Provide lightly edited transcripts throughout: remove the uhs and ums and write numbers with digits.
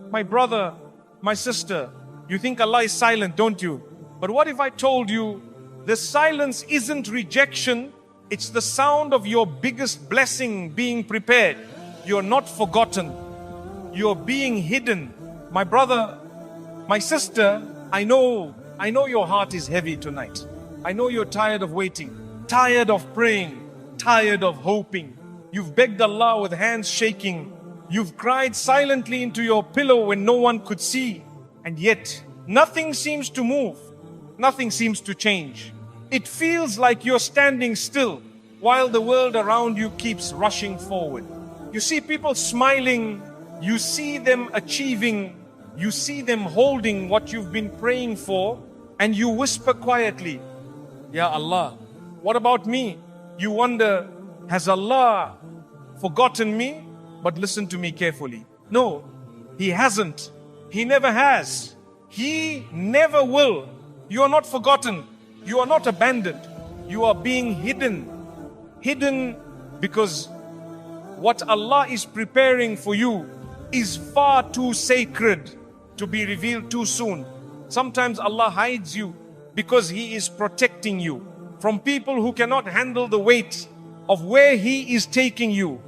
My brother, my sister, you think Allah is silent, don't you? But what if I told you the silence isn't rejection, it's the sound of your biggest blessing being prepared. You're not forgotten. You're being hidden. My brother, my sister, I know your heart is heavy tonight. I know you're tired of waiting, tired of praying, tired of hoping. You've begged Allah with hands shaking. You've cried silently into your pillow when no one could see. And yet, nothing seems to move. Nothing seems to change. It feels like you're standing still while the world around you keeps rushing forward. You see people smiling. You see them achieving. You see them holding what you've been praying for. And you whisper quietly, Ya Allah, what about me? You wonder, has Allah forgotten me? But listen to me carefully. No, He hasn't. He never has. He never will. You are not forgotten. You are not abandoned. You are being hidden. Hidden because what Allah is preparing for you is far too sacred to be revealed too soon. Sometimes Allah hides you because He is protecting you from people who cannot handle the weight of where He is taking you.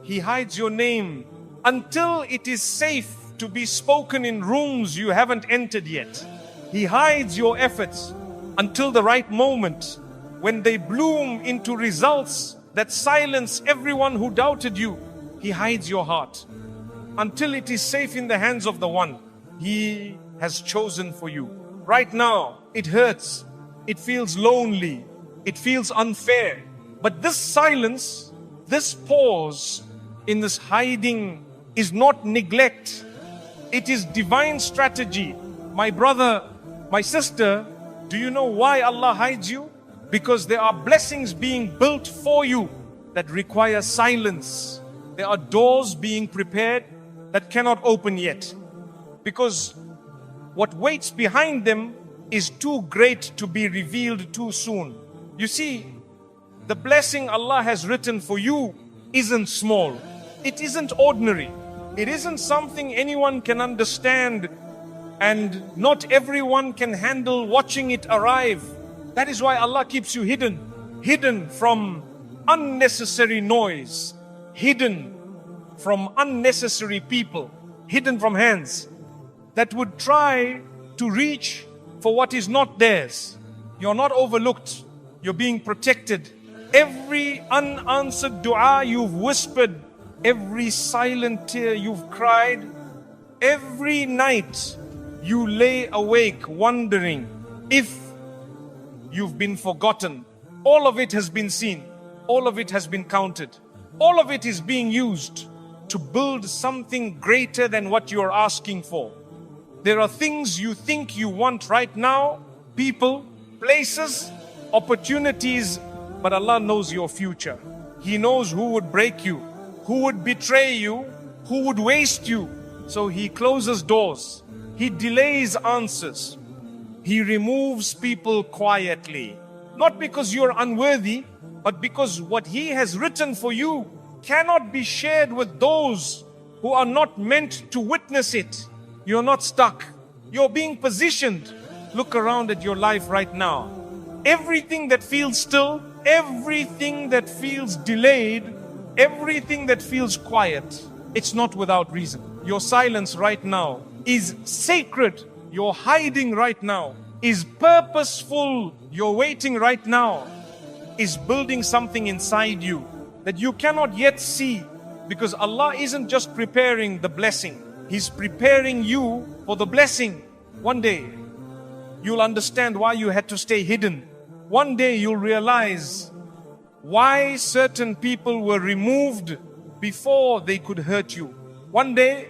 He hides your name until it is safe to be spoken in rooms you haven't entered yet. He hides your efforts until the right moment when they bloom into results that silence everyone who doubted you. He hides your heart until it is safe in the hands of the one He has chosen for you. Right now, it hurts. It feels lonely. It feels unfair. But this silence, this pause in this hiding is not neglect. It is divine strategy. My brother, my sister, do you know why Allah hides you? Because there are blessings being built for you that require silence. There are doors being prepared that cannot open yet. Because what waits behind them is too great to be revealed too soon. You see, the blessing Allah has written for you isn't small. It isn't ordinary. It isn't something anyone can understand, and not everyone can handle watching it arrive. That is why Allah keeps you hidden from unnecessary noise, hidden from unnecessary people, hidden from hands that would try to reach for what is not theirs. You're not overlooked. You're being protected. Every unanswered dua you've whispered, every silent tear you've cried, every night you lay awake wondering if you've been forgotten. All of it has been seen. All of it has been counted. All of it is being used to build something greater than what you're asking for. There are things you think you want right now, people, places, opportunities, but Allah knows your future. He knows who would break you, who would betray you, who would waste you. So He closes doors. He delays answers. He removes people quietly. Not because you're unworthy, but because what He has written for you cannot be shared with those who are not meant to witness it. You're not stuck. You're being positioned. Look around at your life right now. Everything that feels still, everything that feels delayed, everything that feels quiet, it's not without reason. Your silence right now is sacred. Your hiding right now is purposeful. Your waiting right now is building something inside you that you cannot yet see, because Allah isn't just preparing the blessing. He's preparing you for the blessing. One day, you'll understand why you had to stay hidden. One day, you'll realize why certain people were removed before they could hurt you. One day,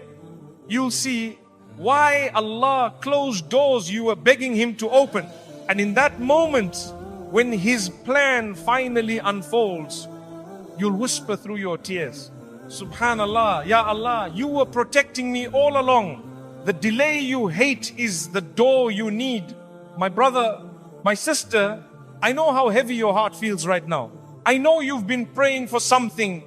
you'll see why Allah closed doors you were begging Him to open. And in that moment, when His plan finally unfolds, you'll whisper through your tears, Subhanallah, Ya Allah, you were protecting me all along. The delay you hate is the door you need. My brother, my sister, I know how heavy your heart feels right now. I know you've been praying for something,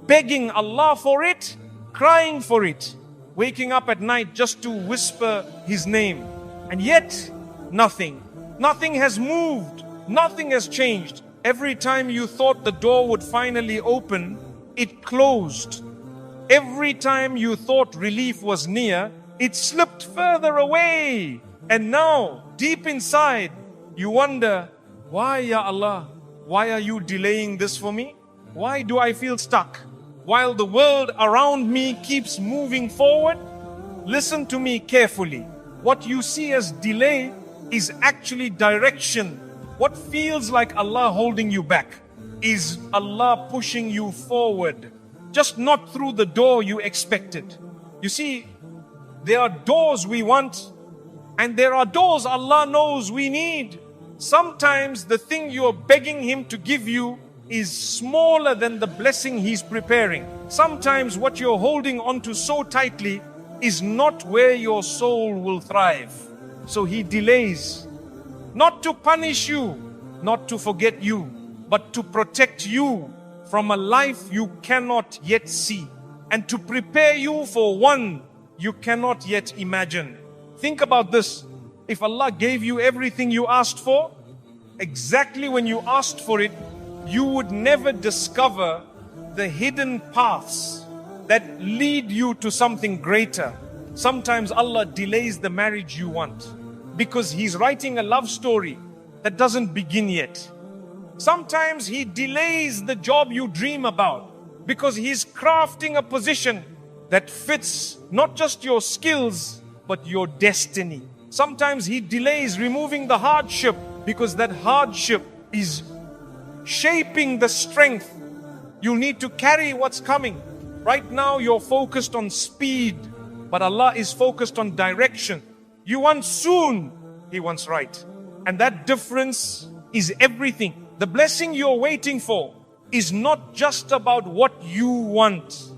begging Allah for it, crying for it. waking up at night just to whisper His name. And yet, nothing. Nothing has moved. Nothing has changed. Every time you thought the door would finally open, it closed. Every time you thought relief was near, it slipped further away. And now, deep inside, you wonder, why, Ya Allah? Why are you delaying this for me? Why do I feel stuck? While the world around me keeps moving forward? Listen to me carefully. What you see as delay is actually direction. What feels like Allah holding you back is Allah pushing you forward, just not through the door you expected. You see, there are doors we want, and there are doors Allah knows we need. Sometimes the thing you're begging Him to give you is smaller than the blessing He's preparing. Sometimes what you're holding onto so tightly is not where your soul will thrive. So He delays, not to punish you, not to forget you, but to protect you from a life you cannot yet see, and to prepare you for one you cannot yet imagine. Think about this. If Allah gave you everything you asked for, exactly when you asked for it, you would never discover the hidden paths that lead you to something greater. Sometimes Allah delays the marriage you want because He's writing a love story that doesn't begin yet. Sometimes He delays the job you dream about because He's crafting a position that fits not just your skills but your destiny. Sometimes He delays removing the hardship because that hardship is shaping the strength you'll need to carry what's coming. Right now you're focused on speed, but Allah is focused on direction. You want soon, He wants right. And that difference is everything. The blessing you're waiting for is not just about what you want.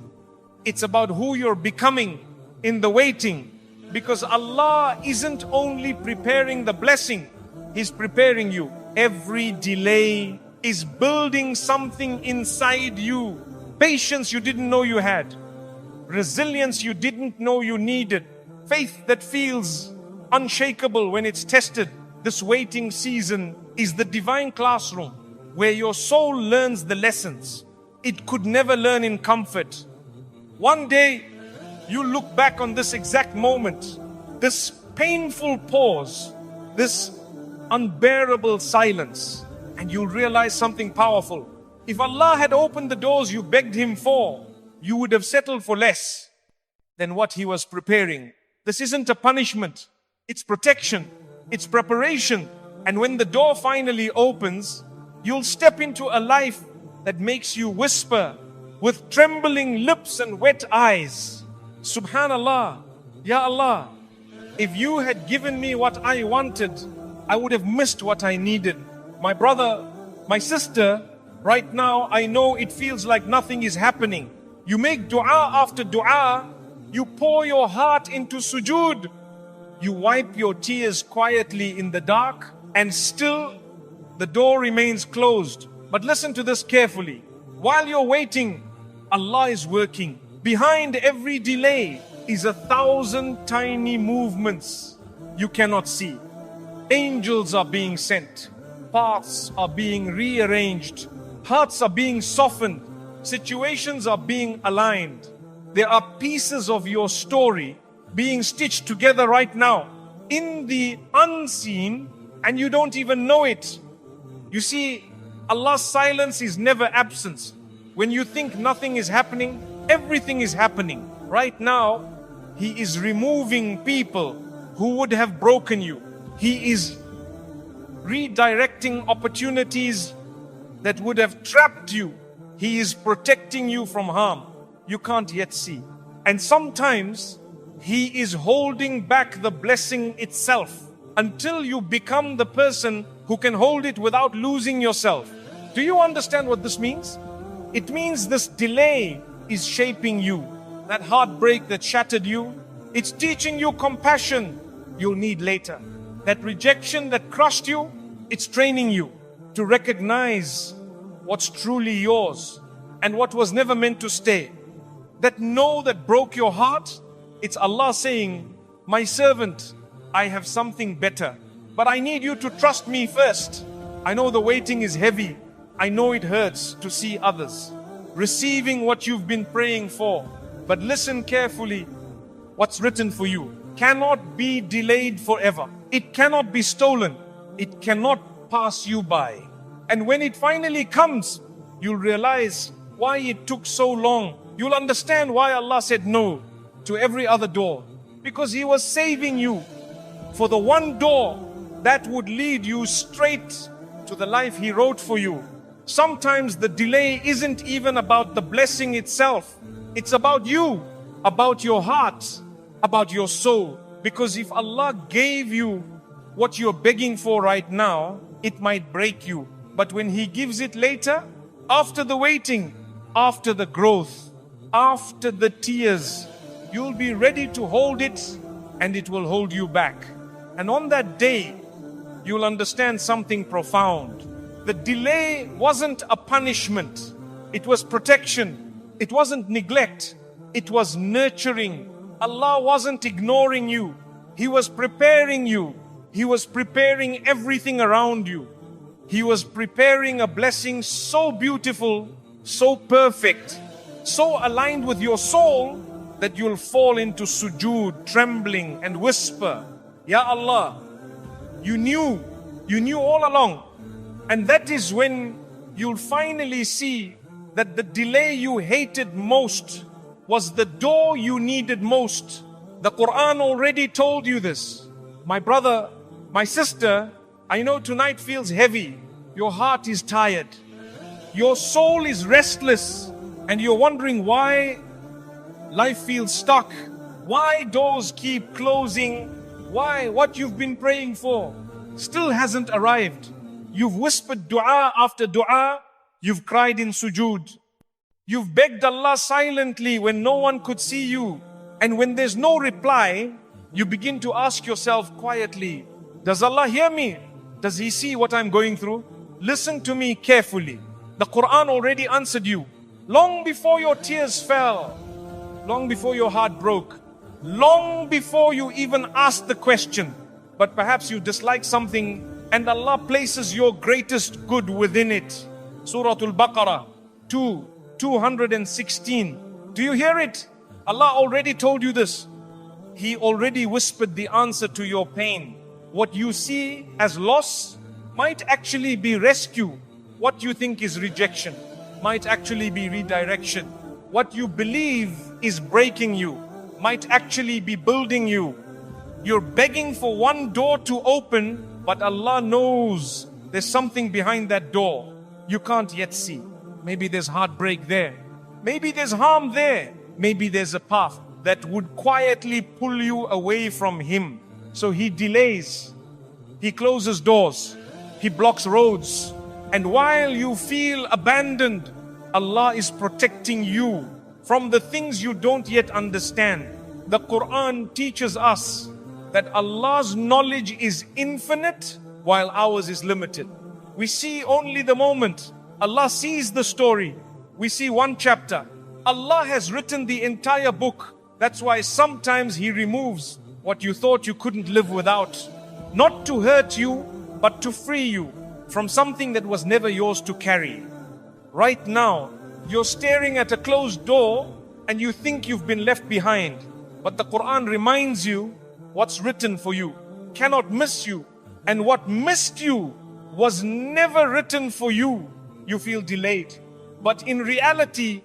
It's about who you're becoming in the waiting. Because Allah isn't only preparing the blessing, He's preparing you. Every delay is building something inside you. Patience you didn't know you had. Resilience you didn't know you needed. Faith that feels unshakable when it's tested. This waiting season is the divine classroom where your soul learns the lessons it could never learn in comfort. One day, you look back on this exact moment, this painful pause, this unbearable silence, and you'll realize something powerful. If Allah had opened the doors you begged Him for, you would have settled for less than what He was preparing. This isn't a punishment, it's protection, it's preparation. And when the door finally opens, you'll step into a life that makes you whisper with trembling lips and wet eyes, Subhanallah, Ya Allah, if you had given me what I wanted, I would have missed what I needed. My brother, my sister, right now I know it feels like nothing is happening. You make dua after dua, you pour your heart into sujood, you wipe your tears quietly in the dark, and still the door remains closed. But listen to this carefully. While you're waiting, Allah is working. Behind every delay is 1,000 tiny movements you cannot see. Angels are being sent. Paths are being rearranged. Hearts are being softened. Situations are being aligned. There are pieces of your story being stitched together right now in the unseen, and you don't even know it. You see, Allah's silence is never absence. When you think nothing is happening, everything is happening. Right now, He is removing people who would have broken you. He is redirecting opportunities that would have trapped you. He is protecting you from harm you can't yet see. And sometimes He is holding back the blessing itself until you become the person who can hold it without losing yourself. Do you understand what this means? It means this delay is shaping you. That heartbreak that shattered you, it's teaching you compassion you'll need later. That rejection that crushed you, it's training you to recognize what's truly yours and what was never meant to stay. That no that broke your heart, It's Allah saying, my servant, I have something better, but I need you to trust me first. I know the waiting is heavy. I know it hurts to see others receiving what you've been praying for. But listen carefully, what's written for you cannot be delayed forever. It cannot be stolen. It cannot pass you by. And when it finally comes, you'll realize why it took so long. You'll understand why Allah said no to every other door. Because He was saving you for the one door that would lead you straight to the life He wrote for you. Sometimes the delay isn't even about the blessing itself. It's about you, about your heart, about your soul. Because if Allah gave you what you're begging for right now, it might break you. But when He gives it later, after the waiting, after the growth, after the tears, you'll be ready to hold it and it will hold you back. And on that day, you'll understand something profound. The delay wasn't a punishment. It was protection. It wasn't neglect. It was nurturing. Allah wasn't ignoring you. He was preparing you. He was preparing everything around you. He was preparing a blessing so beautiful, so perfect, so aligned with your soul that you'll fall into sujood, trembling and whisper, Ya Allah, you knew all along. And that is when you'll finally see that the delay you hated most was the door you needed most. The Quran already told you this. My brother, my sister, I know tonight feels heavy. Your heart is tired. Your soul is restless. And you're wondering why life feels stuck. Why doors keep closing. Why what you've been praying for still hasn't arrived. You've whispered dua after dua. You've cried in sujood. You've begged Allah silently when no one could see you. And when there's no reply, you begin to ask yourself quietly, does Allah hear me? Does He see what I'm going through? Listen to me carefully. The Quran already answered you. Long before your tears fell, long before your heart broke, long before you even asked the question. But perhaps you dislike something and Allah places your greatest good within it. Surah Al-Baqarah 2:216. Do you hear it? Allah already told you this. He already whispered the answer to your pain. What you see as loss might actually be rescue. What you think is rejection might actually be redirection. What you believe is breaking you might actually be building you. You're begging for one door to open, but Allah knows there's something behind that door you can't yet see. Maybe there's heartbreak there. Maybe there's harm there. Maybe there's a path that would quietly pull you away from Him. So He delays. He closes doors. He blocks roads. And while you feel abandoned, Allah is protecting you from the things you don't yet understand. The Quran teaches us that Allah's knowledge is infinite while ours is limited. We see only the moment. Allah sees the story. We see one chapter. Allah has written the entire book. That's why sometimes He removes what you thought you couldn't live without. Not to hurt you, but to free you from something that was never yours to carry. Right now, you're staring at a closed door and you think you've been left behind. But the Quran reminds you what's written for you cannot miss you. And what missed you was never written for you. You feel delayed. But in reality,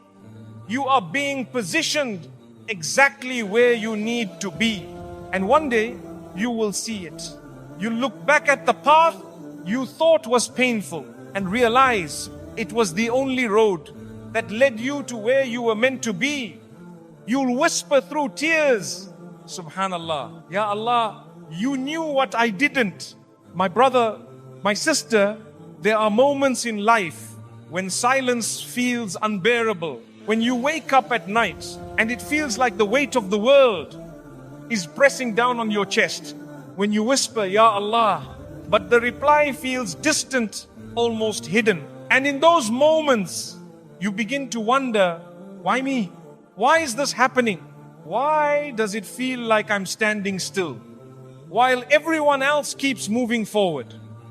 you are being positioned exactly where you need to be. And one day, you will see it. You look back at the path you thought was painful and realize it was the only road that led you to where you were meant to be. You'll whisper through tears, Subhanallah, Ya Allah, you knew what I didn't. My brother, my sister, there are moments in life when silence feels unbearable. When you wake up at night and it feels like the weight of the world is pressing down on your chest. When you whisper, Ya Allah, but the reply feels distant, almost hidden. And in those moments, you begin to wonder, why me? Why is this happening? Why does it feel like I'm standing still while everyone else keeps moving forward?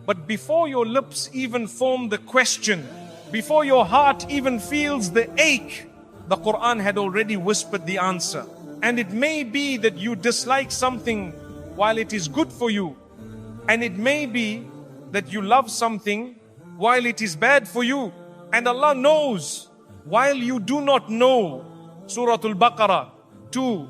But before your lips even form the question, before your heart even feels the ache, the Quran had already whispered the answer. And it may be that you dislike something while it is good for you. And it may be that you love something while it is bad for you. And Allah knows while you do not know. Surah Al-Baqarah 2